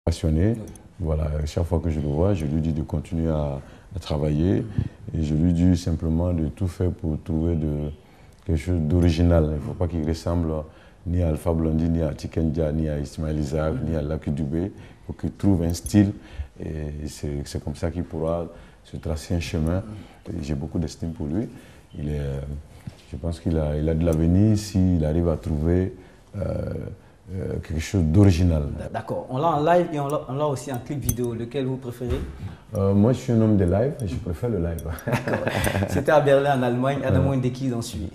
passionné. Voilà, chaque fois que je le vois, je lui dis de continuer à travailler et je lui dis simplement de tout faire pour trouver quelque chose d'original. Il ne faut pas qu'il ressemble ni à Alpha Blondy, ni à Tikenja, ni à Ismaël Isaac, ni à Lucky Dubé. Il faut qu'il trouve un style et c'est comme ça qu'il pourra se tracer un chemin. J'ai beaucoup d'estime pour lui. Je pense qu'il a de l'avenir s'il arrive à trouver quelque chose d'original. D'accord. On l'a en live et on l'a aussi en clip vidéo. Lequel vous préférez? Moi, je suis un homme de live et je préfère le live. C'était à Berlin, en Allemagne. Adam Mwendeki en suit.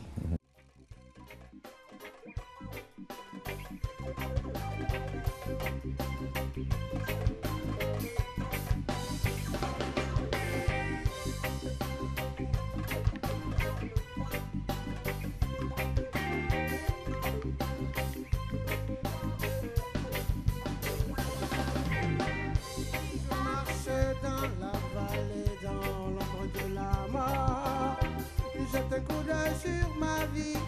Jette un coup d'œil sur ma vie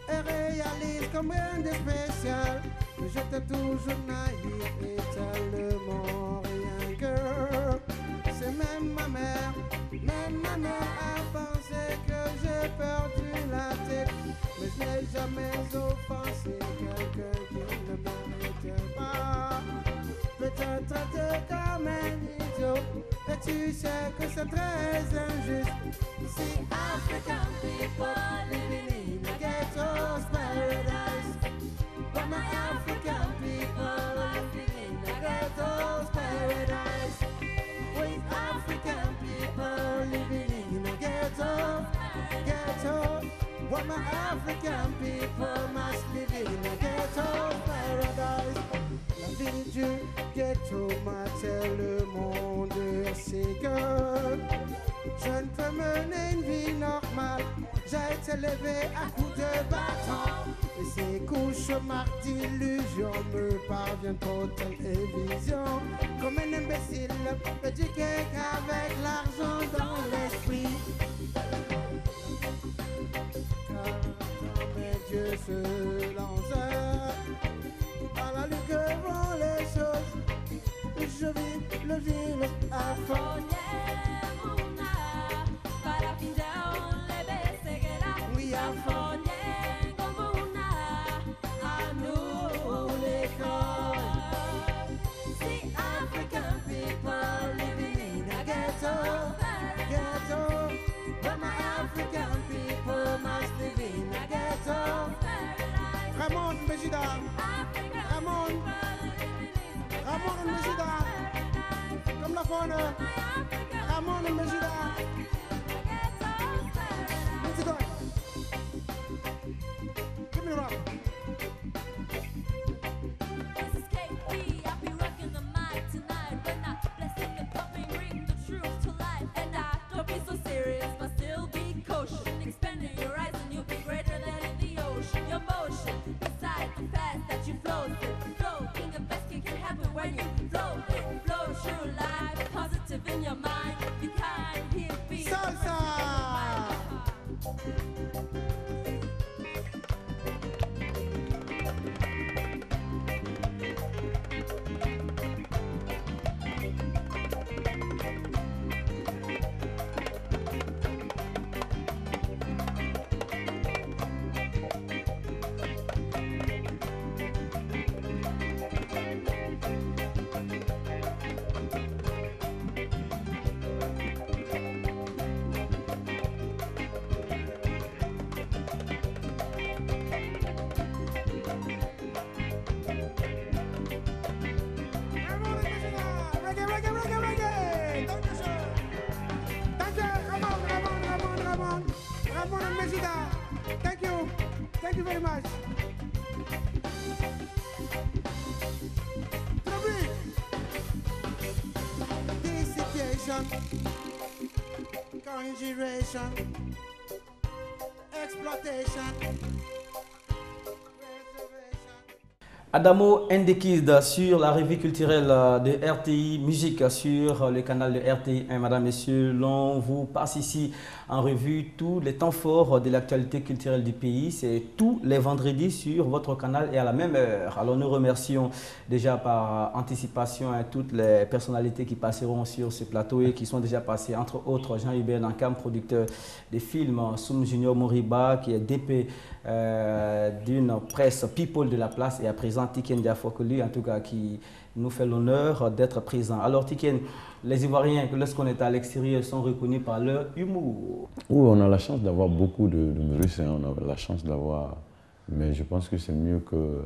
et réalise comme rien de spécial. Mais j'étais toujours naïf et tellement rien que. C'est même ma mère a pensé que j'ai perdu la tête. Mais je n'ai jamais offensé quelqu'un qui ne méritait pas. Peut-être traité comme un idiot. Et tu sais que c'est très injuste. See African people living in a ghetto's paradise. But my African people living in a ghetto's paradise. With African people living in a ghetto. But my African people must live in a ghetto's paradise. La vie du ghetto m'a tellement c'est que je ne peux mener une vie normale. J'ai été élevé à coups de bâton. Et ces cauchemars d'illusions me parviennent trop télévision. Comme un imbécile, éduqué qu'avec l'argent dans l'esprit. Quand mes yeux se lancent à la lutte que vont les choses, je vis le virus à fond. Oui, à fond. See African people living in a ghetto. But my African people must live in a ghetto. Ramon Mejida. Ramon Mejida. Comme la faune. Ramon Mejida. Give me a rock. Thank you very much. Dissipation, conjuration, exploitation. Adamo Ndekid sur la revue culturelle de RTI Musique sur le canal de RTI1. Madame, Messieurs, l'on vous passe ici en revue tous les temps forts de l'actualité culturelle du pays. C'est tous les vendredis sur votre canal et à la même heure. Alors nous remercions déjà par anticipation toutes les personnalités qui passeront sur ce plateau et qui sont déjà passées, entre autres Jean-Hubert Nankam, producteur des films, Soum Junior Moriba, qui est DP d'une presse People de la place, et à présent Tiken Diafokoli, en tout cas, qui nous fait l'honneur d'être présent. Alors Tiken, les Ivoiriens, lorsqu'on est à l'extérieur, sont reconnus par leur humour. Oui, on a la chance d'avoir beaucoup d'humoristes, on a la chance d'avoir, mais je pense que c'est mieux que,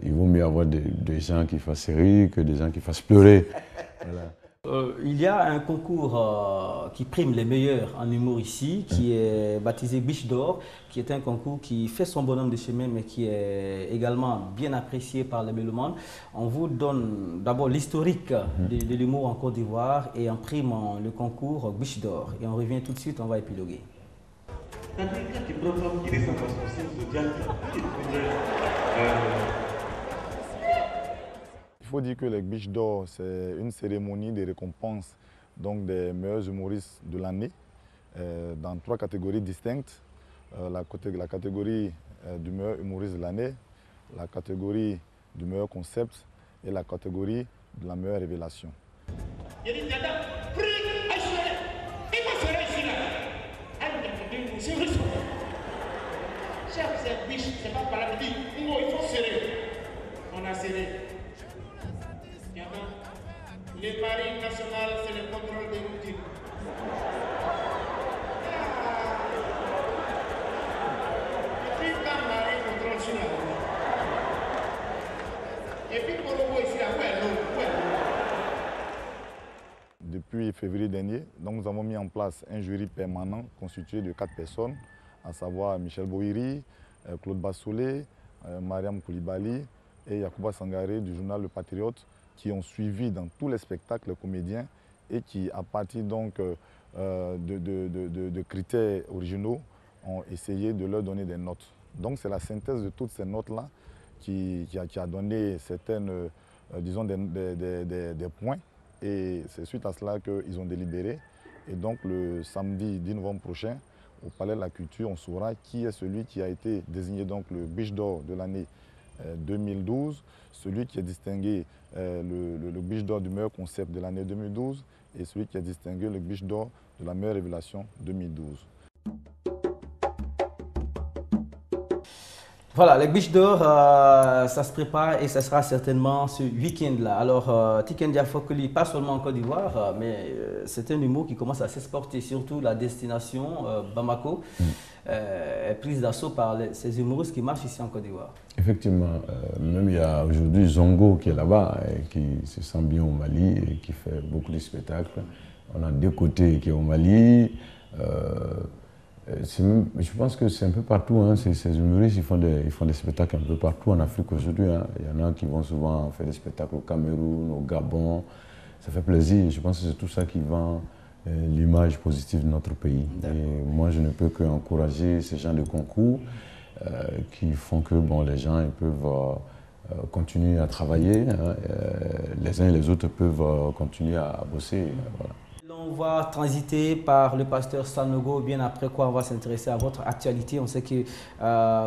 il vaut mieux avoir des gens qui fassent rire que des gens qui fassent pleurer. Voilà. Il y a un concours qui prime les meilleurs en humour ici, qui est baptisé Biche d'Or, qui est un concours qui fait son bonhomme de chemin, mais qui est également bien apprécié par les mélomanes. On vous donne d'abord l'historique de l'humour en Côte d'Ivoire et on prime le concours Biche d'Or. Et on revient tout de suite, on va épiloguer. Il faut dire que les Biches d'Or, c'est une cérémonie de récompense donc des meilleurs humoristes de l'année dans 3 catégories distinctes. La catégorie du meilleur humoriste de l'année, la catégorie du meilleur concept et la catégorie de la meilleure révélation. On a serré. Les paris nationaux, c'est le contrôle des routines. Et puis quand Marie contrôle sur la route. Et puis pour le voir ici, Depuis février dernier, donc nous avons mis en place un jury permanent constitué de 4 personnes, à savoir Michel Bohiri, Claude Bassolé, Mariam Koulibaly et Yacouba Sangaré du journal Le Patriote, qui ont suivi dans tous les spectacles les comédiens et qui, à partir donc, de critères originaux, ont essayé de leur donner des notes. Donc c'est la synthèse de toutes ces notes-là qui a donné certaines, disons, des points. Et c'est suite à cela qu'ils ont délibéré. Et donc le samedi 10 novembre prochain, au Palais de la Culture, on saura qui est celui qui a été désigné donc le Biche d'Or de l'année 2012, celui qui a distingué le Biche d'Or du meilleur concept de l'année 2012 et celui qui a distingué le Biche d'Or de la meilleure révélation 2012. Voilà, les Biches d'Or, ça se prépare et ça sera certainement ce week-end-là. Alors, Tiken Diafokoli, pas seulement en Côte d'Ivoire, mais c'est un humour qui commence à s'exporter, surtout la destination Bamako, est prise d'assaut par ces humoristes qui marchent ici en Côte d'Ivoire. Effectivement, même il y a aujourd'hui Zongo qui est là-bas et qui se sent bien au Mali et qui fait beaucoup de spectacles. On a deux côtés qui est au Mali. Je pense que c'est un peu partout, hein, ces humoristes, ils font des spectacles un peu partout en Afrique aujourd'hui. Hein. Il y en a qui vont souvent faire des spectacles au Cameroun, au Gabon. Ça fait plaisir. Je pense que c'est tout ça qui vend l'image positive de notre pays. Et moi, je ne peux qu'encourager ces gens de concours qui font que bon, les gens ils peuvent continuer à travailler. Hein, les uns et les autres peuvent continuer à bosser. Voilà. On va transiter par le pasteur Sanogo, bien après quoi on va s'intéresser à votre actualité. On sait que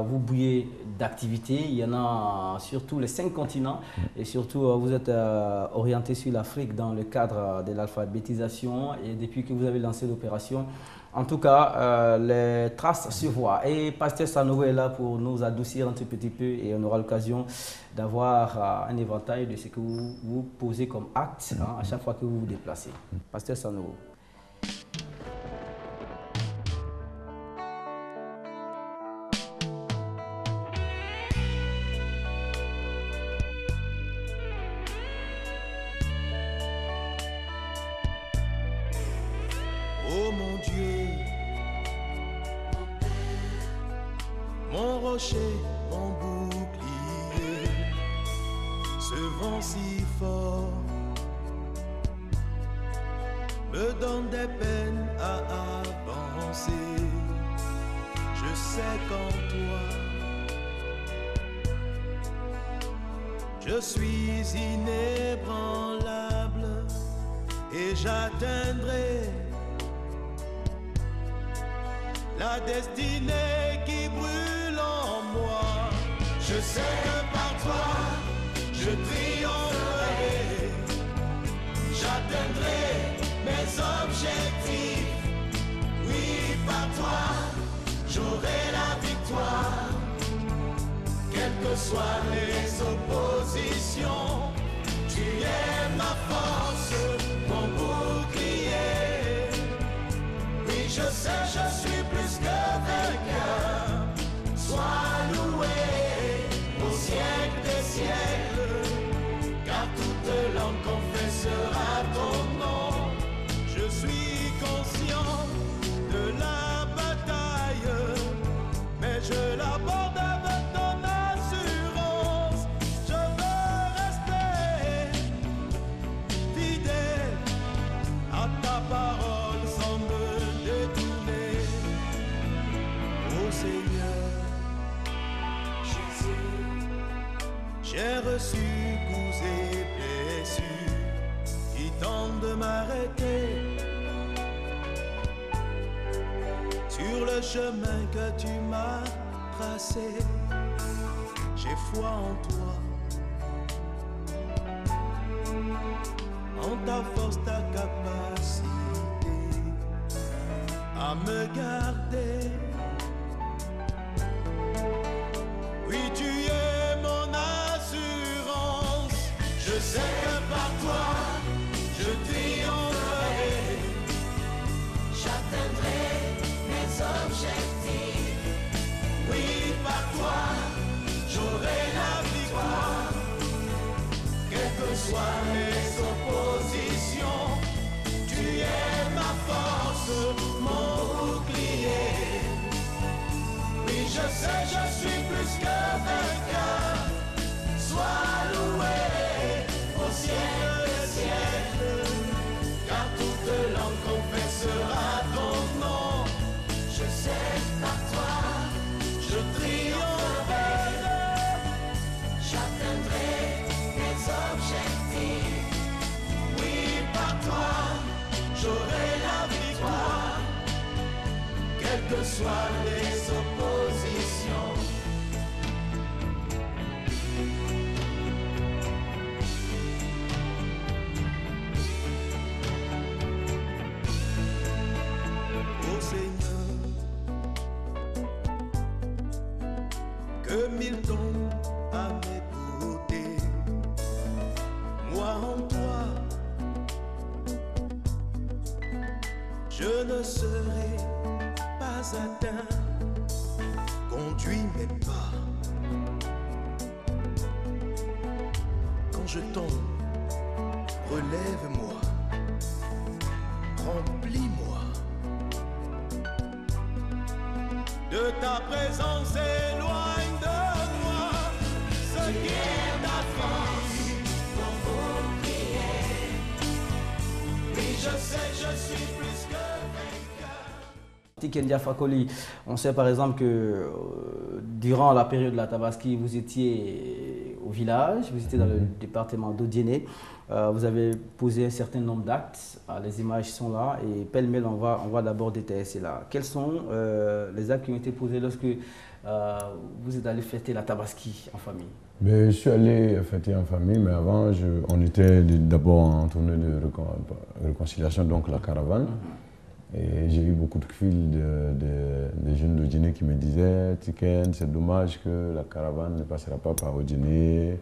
vous bouillez d'activités, il y en a sur tous les 5 continents et surtout vous êtes orienté sur l'Afrique dans le cadre de l'alphabétisation et depuis que vous avez lancé l'opération, en tout cas les traces se voient. Et pasteur Sanogo est là pour nous adoucir un tout petit peu et on aura l'occasion d'avoir un éventail de ce que vous posez comme acte à chaque fois que vous vous déplacez. Pasteur Sanogo. Oh mon Dieu, mon rocher, mon bouclier, ce vent si fort me donne des peines à avancer. Je sais qu'en toi Je suis inébranlable et j'atteindrai la destinée qui brûle en moi. Je sais que par toi, je triompherai. J'atteindrai mes objectifs. Oui, par toi, j'aurai la victoire. Quelles que soient les oppositions, tu es ma force, mon bouclier. Oui, je sais, je suis plus que vainqueur. Sois loué au siècle des siècles, car toute langue confessera ton nom. Je suis conscient de la bataille, mais je l'aborde avec ton assurance. Je veux rester fidèle à ta parole sans me détourner. Ô Seigneur Jésus, j'ai reçu coups et blessures qui tentent de m'arrêter sur le chemin que tu m'as tracé. J'ai foi en toi, en ta force, ta capacité à me garder. Oui, tu es mon assurance. Je sais que par toi, je triompherai. J'atteindrai mes objectifs. Oui, par toi, j'aurai la victoire. Quelles que soient les oppositions, tu es ma force, mon bouclier. Oui, je sais, je suis plus que vainqueur. Sois loué au siècle des siècles, car toute langue confessera ton nom. Je sais par toi, je triompherai. J'atteindrai mes objectifs. Oui, par toi, j'aurai la victoire. Quelles que soient les oppositions. Ô Seigneur, que mille tombent à mes côtés, moi en toi, je ne serai pas atteint. Conduis mes pas. Quand je tombe, relève-moi, remplis-moi de ta présence, éloigne de moi ce qui est ta force, ton bouclier. Oui, je sais, je suis plus que vainqueur. Tiken Fakoli, on sait par exemple que durant la période de la Tabaski, vous étiez au village, vous étiez dans le département d'Odiéné, vous avez posé un certain nombre d'actes, les images sont là et pêle-mêle on va d'abord détailler là. Quels sont les actes qui ont été posés lorsque vous êtes allé fêter la Tabaski en famille? Mais je suis allé fêter en famille, mais avant on était d'abord en tournée de réconciliation, donc la caravane. Et j'ai eu beaucoup de fils de jeunes d'Odiéné qui me disaient « Tiken, c'est dommage que la caravane ne passera pas par Odiéné ».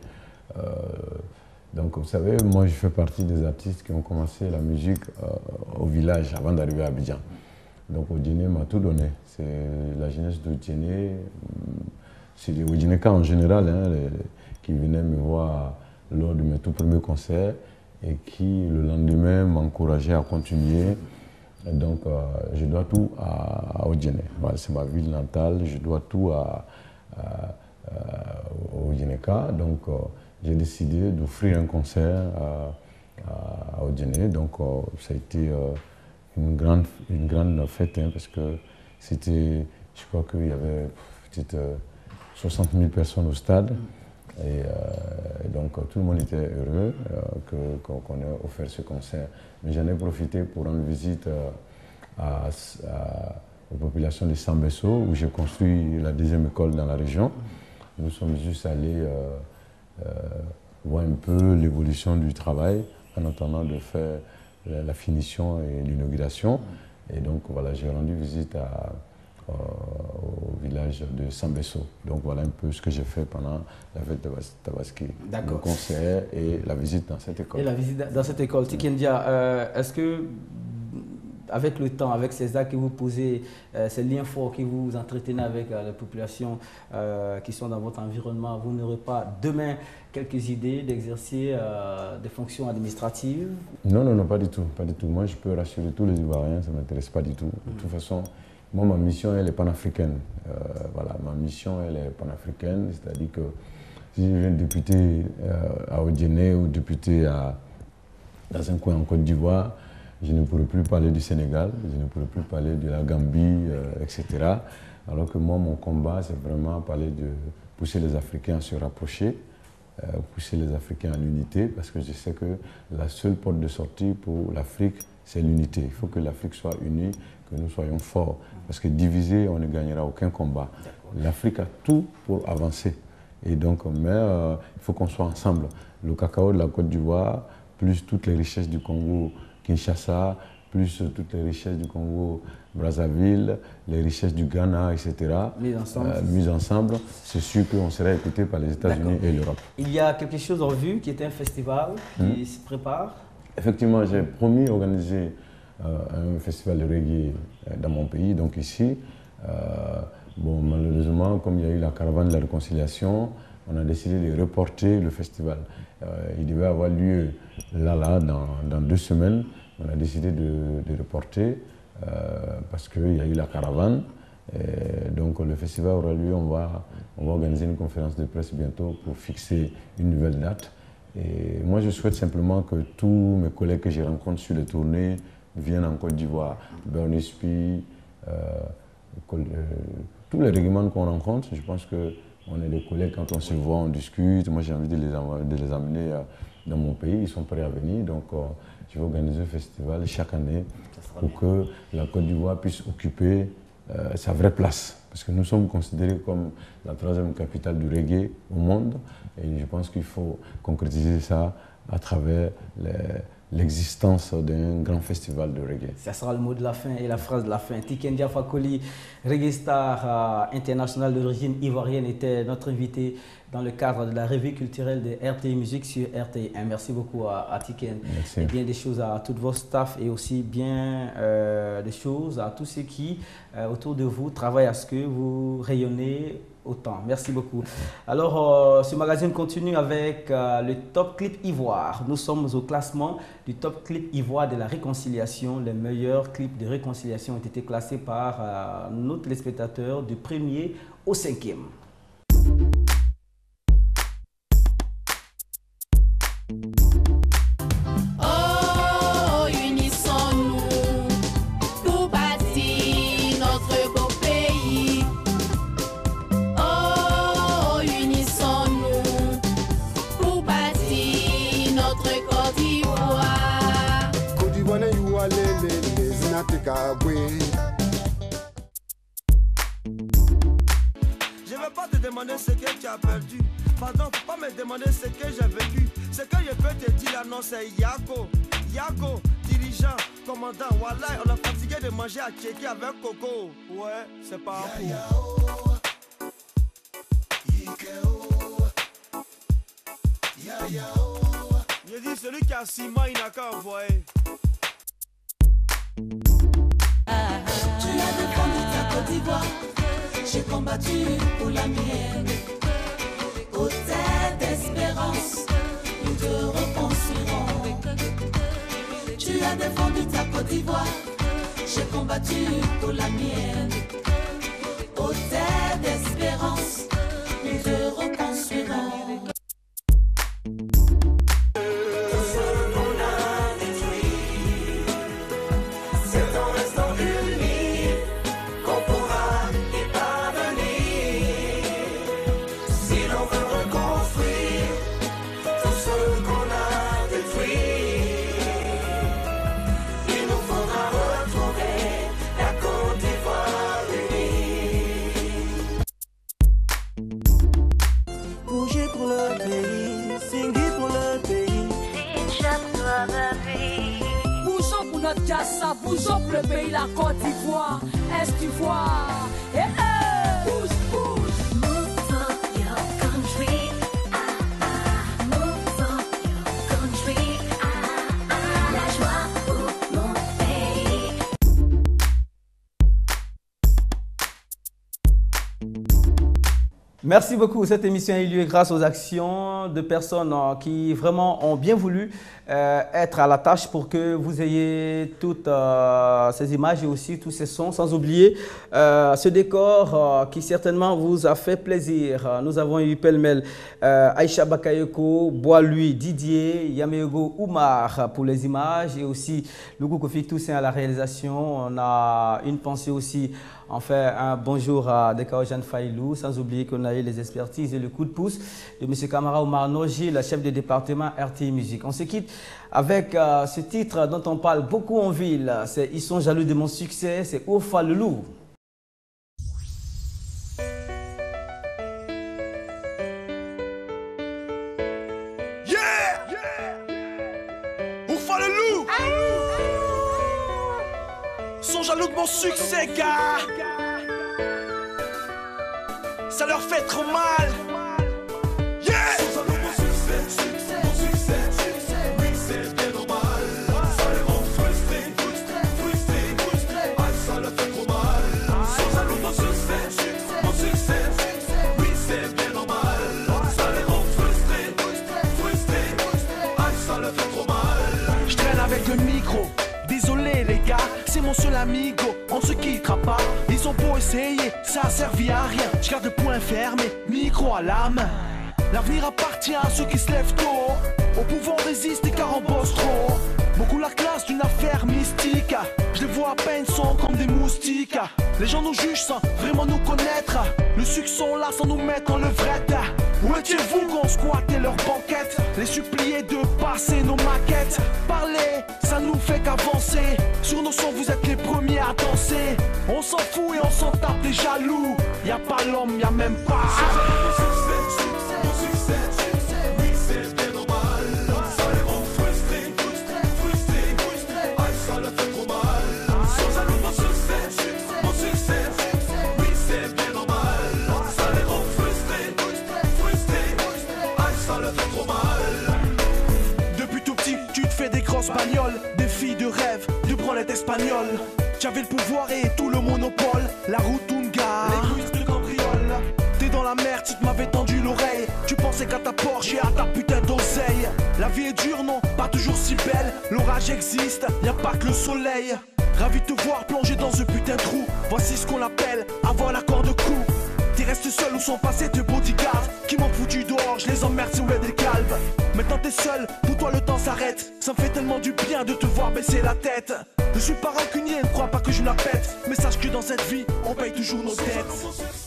Donc vous savez, moi je fais partie des artistes qui ont commencé la musique au village avant d'arriver à Abidjan. Donc Odiéné m'a tout donné. C'est la jeunesse d'Odiéné, c'est les Odiénékas en général hein, qui venaient me voir lors de mes tout premiers concerts et qui le lendemain m'encourageaient à continuer. Donc, je dois tout à Odiéné. Voilà, c'est ma ville natale, je dois tout aux Odiénékas. Donc, j'ai décidé d'offrir un concert à Odiéné. Donc, ça a été une grande fête, hein, parce que c'était, je crois qu'il y avait peut-être 60 000 personnes au stade. Et donc tout le monde était heureux qu'on ait offert ce concert. Mais j'en ai profité pour rendre visite aux populations de Sambesso, où j'ai construit la deuxième école dans la région. Nous sommes juste allés voir un peu l'évolution du travail en attendant de faire la finition et l'inauguration. Et donc voilà, j'ai rendu visite au village de Sambesso. Donc voilà un peu ce que j'ai fait pendant la fête de Tabaski. Le concert et la visite dans cette école. Et la visite dans cette école. Tikendia, est-ce que avec le temps, avec ces actes que vous posez, ces liens forts que vous entretenez avec les populations qui sont dans votre environnement, vous n'aurez pas demain quelques idées d'exercer des fonctions administratives? Non, non, non, pas du tout, pas du tout. Moi, je peux rassurer tous les Ivoiriens, ça ne m'intéresse pas du tout. De toute façon, moi, ma mission, elle est panafricaine. Voilà, ma mission, elle est panafricaine, c'est-à-dire que si je viens député à Odjené ou député dans un coin en Côte d'Ivoire, je ne pourrais plus parler du Sénégal, je ne pourrais plus parler de la Gambie, etc. Alors que moi, mon combat, c'est vraiment parler de pousser les Africains à se rapprocher, pousser les Africains à l'unité, parce que je sais que la seule porte de sortie pour l'Afrique, c'est l'unité. Il faut que l'Afrique soit unie, que nous soyons forts, parce que divisé, on ne gagnera aucun combat. L'Afrique a tout pour avancer. Et donc, mais il faut qu'on soit ensemble. Le cacao de la Côte d'Ivoire, plus toutes les richesses du Congo, Kinshasa, plus toutes les richesses du Congo, Brazzaville, les richesses du Ghana, etc. Mises ensemble, c'est sûr qu'on sera écouté par les États-Unis et l'Europe. Il y a quelque chose en vue qui est un festival qui se prépare? Effectivement, j'ai promis d'organiser un festival de reggae dans mon pays, donc ici. Bon, malheureusement, comme il y a eu la caravane de la réconciliation, on a décidé de reporter le festival. Il devait avoir lieu là, dans 2 semaines. On a décidé de reporter parce qu'il y a eu la caravane. Et donc le festival aura lieu, on va organiser une conférence de presse bientôt pour fixer une nouvelle date. Et moi, je souhaite simplement que tous mes collègues que je rencontre sur les tournées viennent en Côte d'Ivoire. Bernispi, tous les règlements qu'on rencontre, je pense qu'on est des collègues, quand on se voit, on discute. Moi, j'ai envie de les amener dans mon pays, ils sont prêts à venir. Donc, je vais organiser un festival chaque année pour que la Côte d'Ivoire puisse occuper sa vraie place. Parce que nous sommes considérés comme la 3e capitale du reggae au monde. Et je pense qu'il faut concrétiser ça à travers l'existence d'un grand festival de reggae. Ça sera le mot de la fin et la phrase de la fin. Tikendia Fakoly, reggae star international d'origine ivoirienne, était notre invité dans le cadre de la revue culturelle de RTI Musique sur RTI 1. Merci beaucoup à Tiken. Merci. Et bien des choses à tous vos staffs et aussi bien des choses à tous ceux qui, autour de vous, travaillent à ce que vous rayonnez autant. Merci beaucoup. Alors, ce magazine continue avec le Top Clip Ivoire. Nous sommes au classement du Top Clip Ivoire de la réconciliation. Les meilleurs clips de réconciliation ont été classés par nos téléspectateurs du 1er au 5e. Je vais pas te demander ce que tu as perdu. Pardon, faut pas me demander ce que j'ai vécu. Ce que je peux te dire là, non, c'est Yako. Yako, dirigeant, commandant, Wallah, on a fatigué de manger à Tchéki avec Coco. Ouais, c'est pas un coup. Je dis celui qui a 6 mois, il n'a qu'à envoyer. Tu as défendu ta Côte d'Ivoire, j'ai combattu pour la mienne. Au terre d'espérance, nous te reconstruirons. Tu as défendu ta Côte d'Ivoire, j'ai combattu pour la mienne. Au terre d'espérance, nous te reconstruirons. Si l'on veut reconstruire Bougeons pour notre Jassa, bougeons pour le pays, la Côte d'Ivoire, Est d'Ivoire. Eh, eh. Bouge, bouge. Move for your country, move for your country, la joie pour mon pays. Merci beaucoup. Cette émission a eu lieu grâce aux actions de personnes qui vraiment ont bien voulu être à la tâche pour que vous ayez toutes ces images et aussi tous ces sons, sans oublier ce décor qui certainement vous a fait plaisir. Nous avons eu pêle-mêle Aïcha Bakayoko, Bois-Lui, Didier, Yamego Oumar pour les images et aussi Lougou Kofi Toussaint à la réalisation. On a une pensée aussi. On fait un bonjour à Dekao Jeanne Failou, sans oublier qu'on a eu les expertises et le coup de pouce de M. Kamara Oumar Noji, le chef de département RTI Musique. On se quitte avec ce titre dont on parle beaucoup en ville. C'est Ils sont jaloux de mon succès, c'est Oufa le loup. Oufa le loup. Sont jaloux de mon succès, gars. Ça leur fait trop mal. Yeah. Sont jaloux de mon succès, mon succès. Oui, c'est bien normal. Ça les rend frustrés, frustrés. Ah, ça leur fait trop mal. Sont jaloux de mon succès, mon succès. Oui, c'est bien normal. Ça les rend frustrés. Ah, ça leur fait trop mal. Je traîne avec le micro. Désolé les gars, c'est mon seul amigo, on ne se quittera pas. Ils ont beau essayer, ça a servi à rien. Je garde le poing fermé, micro à la main. L'avenir appartient à ceux qui se lèvent tôt. Au pouvoir résister car on bosse trop. Beaucoup la classe d'une affaire mystique. Je les vois à peine, sont comme des moustiques. Les gens nous jugent sans vraiment nous connaître. Le succès on là sans nous mettre en levrette. Où étiez-vous quand on squattait leurs banquettes? Les supplier de passer nos maquettes. Parler, ça nous fait qu'avancer. Sur nos sons vous êtes les premiers à danser. On s'en fout et on s'en tape les jaloux. Y'a pas l'homme, y'a même pas. Des filles de rêve, de branlette espagnole. J'avais le pouvoir et tout le monopole. La Rutunga, les couilles de cambriole. T'es dans la merde si tu m'avais tendu l'oreille. Tu pensais qu'à ta Porsche et à ta putain d'oseille. La vie est dure, non, pas toujours si belle. L'orage existe, y a pas que le soleil. Ravi de te voir plonger dans ce putain de trou. Voici ce qu'on appelle avoir l'accord de cou. T'es resté seul où sont passés tes bodyguards qui m'ont foutu dehors, je les emmerde si on est des calves. Maintenant t'es seul, pour toi le temps s'arrête. Ça me fait tellement du bien de te voir baisser la tête. Je suis pas rancunier, ne crois pas que je la pète. Mais sache que dans cette vie, on paye toujours nos dettes.